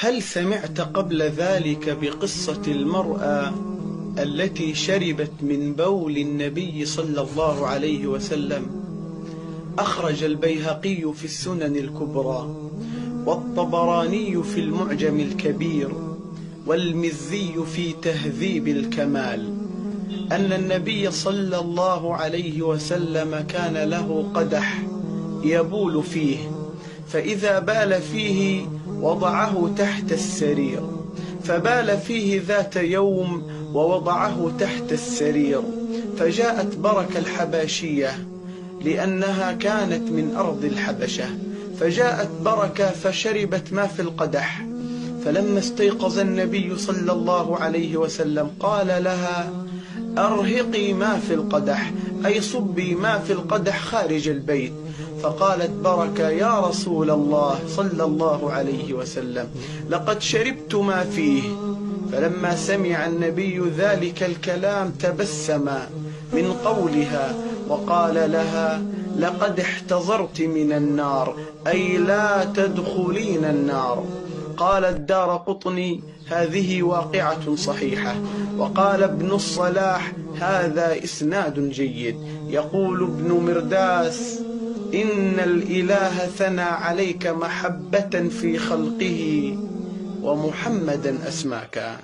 هل سمعت قبل ذلك بقصة المرأة التي شربت من بول النبي صلى الله عليه وسلم؟ أخرج البيهقي في السنن الكبرى، والطبراني في المعجم الكبير، والمزي في تهذيب الكمال، أن النبي صلى الله عليه وسلم كان له قدح يبول فيه، فإذا بال فيه وضعه تحت السرير، فبال فيه ذات يوم ووضعه تحت السرير، فجاءت بركة الحباشية لأنها كانت من أرض الحبشة، فجاءت بركة فشربت ما في القدح، فلما استيقظ النبي صلى الله عليه وسلم قال لها: أرهقي ما في القدح، أي صبي ما في القدح خارج البيت. فقالت بركة: يا رسول الله صلى الله عليه وسلم، لقد شربت ما فيه. فلما سمع النبي ذلك الكلام تبسم من قولها وقال لها: لقد احتضرت من النار، أي لا تدخلين النار. قال الدارقطني: هذه واقعة صحيحة. وقال ابن الصلاح: هذا إسناد جيد. يقول ابن مرداس: إن الإله ثنى عليك محبة في خلقه، ومحمدا أسماك.